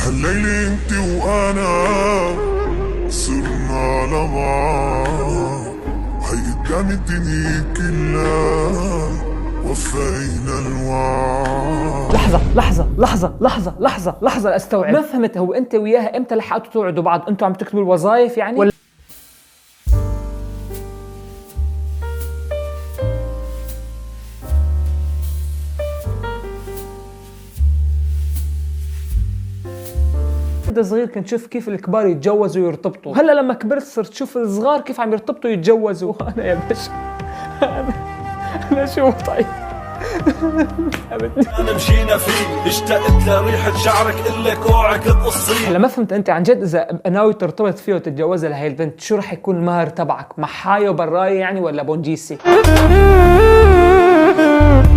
هالليلة انت وانا صرنا لبعض، هي قدام الدنيا كلها وفينا الوعد. لحظة استوعب، ما فهمت. هو انت وياها امتى لحقتوا توعدوا بعض؟ انتوا عم تكتبوا الوظائف يعني ولا انت صغير كنت تشوف كيف الكبار يتجوزوا ويرتبطوا، هلا لما كبرت صرت تشوف الصغار كيف عم يرتبطوا ويتجوزوا. انا يا باشا انا شو طيب انا مشينا فيه اشتقت لريحة شعرك إلك اوعك تقصي. هلا ما فهمت انت عن جد اذا ناوي ترتبط فيه وتتجوزها لهي البنت شو رح يكون المهر تبعك؟ محاية وبراية يعني ولا بونجيسي؟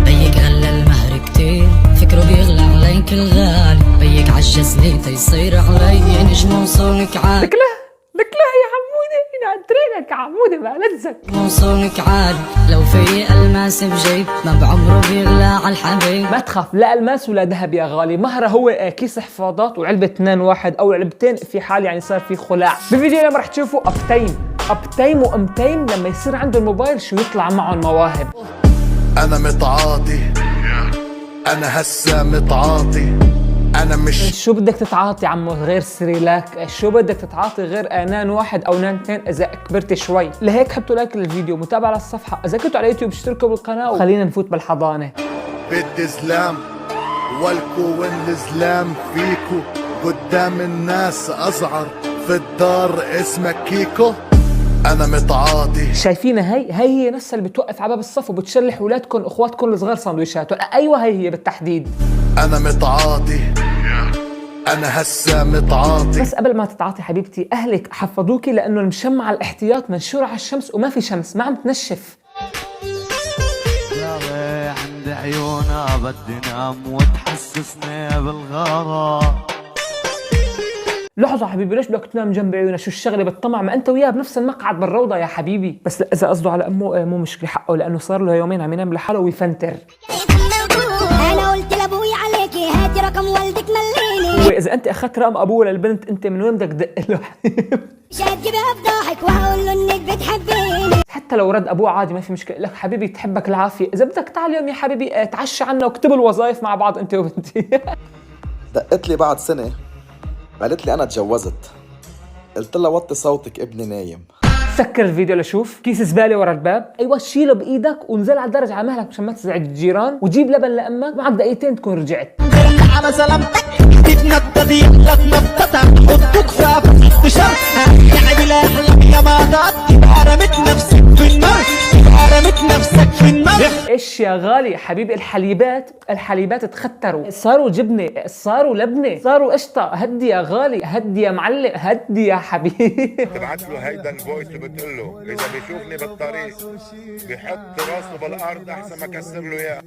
بيك غلى المهر كتير، فكره بيغلى علي كل غالي، بيك عجزني تيصير علي نجم وصولك عالي. لك لا يا عمودي انا عترينك يا عمودي ما لزك وصولك عالي، لو في الماس بجيب ما بعمره بيغلى على الحبيب. ما تخاف، لا الماس ولا ذهب يا غالي، مهره هو كيس حفاضات وعلبة 2 واحد او علبتين في حال يعني صار في خلاع. بالفيديو اليوم رح تشوفوا ابتيم وامتيم لما يصير عنده الموبايل شو يطلع معهم مواهب. انا متعاطي، انا هسه متعاطي، انا مش شو بدك تتعاطي عمو غير سريلاك؟ شو بدك تتعاطي غير انان واحد او نان 2 اذا كبرت شوي؟ لهيك حطوا لايك للفيديو، متابعة للصفحة، اذا كنتوا على يوتيوب اشتركوا بالقناة وخلينا نفوت بالحضانة. بدي زلام والكو والزلام فيكو، قدام الناس ازعر، في الدار اسمك كيكو. انا متعاطي. شايفينها هي نفسها اللي بتوقف على باب الصف وبتشلح اولادكم اخواتكم الصغار سندويشات. ايوه هي بالتحديد. انا متعاطي، انا هسه متعاطي. بس قبل ما تتعاطي حبيبتي اهلك حفظوكي لانه المشمع الاحتياط منشور على الشمس وما في شمس، ما عم تنشف. عند عيونها بدي نام وتحسسني بالغرام. لحظة حبيبي ليش بدك تنام جنب عيونها؟ شو الشغلة بالطمع؟ ما انت وياها بنفس المقعد بالروضة يا حبيبي. بس اذا قصده على امه مو مشكلة حقه، لانه صار له يومين عم ينام لحاله ويفنتر. انا قلت لابوي عليكي هاتي رقم والدك مليني، واذا انت اخذت رقم ابوه للبنت انت من وين بدك تدق له؟ مش هتجيبها بضحك وهقول له انك بتحبيني. حتى لو رد ابوه عادي ما في مشكله، لك حبيبي تحبك العافيه، اذا بدك تعال اليوم يا حبيبي تعشى عنا واكتبوا الوظائف مع بعض انت وبنتي. دقت لي بعد سنة قالت لي أنا تجوزت، قلت لها وطي صوتك ابني نايم. سكر الفيديو لشوف كيس زبالة ورا الباب، ايوه شيله بايدك ونزل على الدرج على مهلك مشان ما تزعج الجيران، وجيب لبن لامك معك دقيقتين تكون رجعت. على سلامتك تتنططي يلا تنططها حطك في شرحها يعني لا احلام يا ماتات، حرمت نفسك في النار، حرمت نفسك في النار. ايش يا غالي حبيبي الحليبات تختروا، صاروا جبنه، صاروا لبنه، صاروا قشطه. هدي يا غالي، هدي يا معلم، هدي يا حبيبي. تبعت له هيدا الفويس وبتقول له اذا بيشوفني بالطريق بيحط راسه بالارض احسن ما كسر له اياه.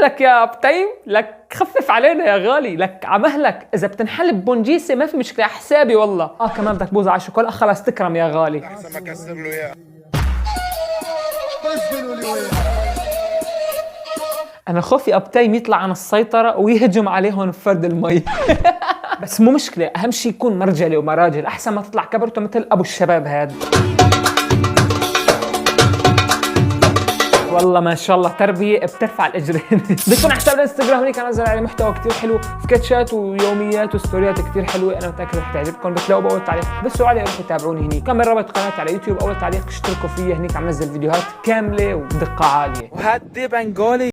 لك يا ابتيم، لك خفف علينا يا غالي، لك عمهلك اذا بتنحل ببونجيسي ما في مشكله حسابي والله. كمان بدك بوز على الشوكولا، خلص تكرم يا غالي احسن ما كسر له اياه. انا خوفي ابتيم يطلع عن السيطره ويهجم عليهم بفرد المي. بس مو مشكله، اهم شيء يكون مرجله ومراجل، احسن ما تطلع كبرته مثل ابو الشباب هاد. والله ما شاء الله تربيه بترفع الاجرين. بيكون على حساب الانستغرام هنيك انزل عليه محتوى كثير حلو، سكتشات ويوميات وستوريات كثير حلوه، انا متاكد رح تعجبكم. بتلاقوا باول تعليق بس عليه روحوا تابعوني هنيك، كمان رابط قناتي على يوتيوب، اول تعليق اشتركوا فيها هنيك عم نزل فيديوهات كامله ودقه عاليه. وهدي بنغولي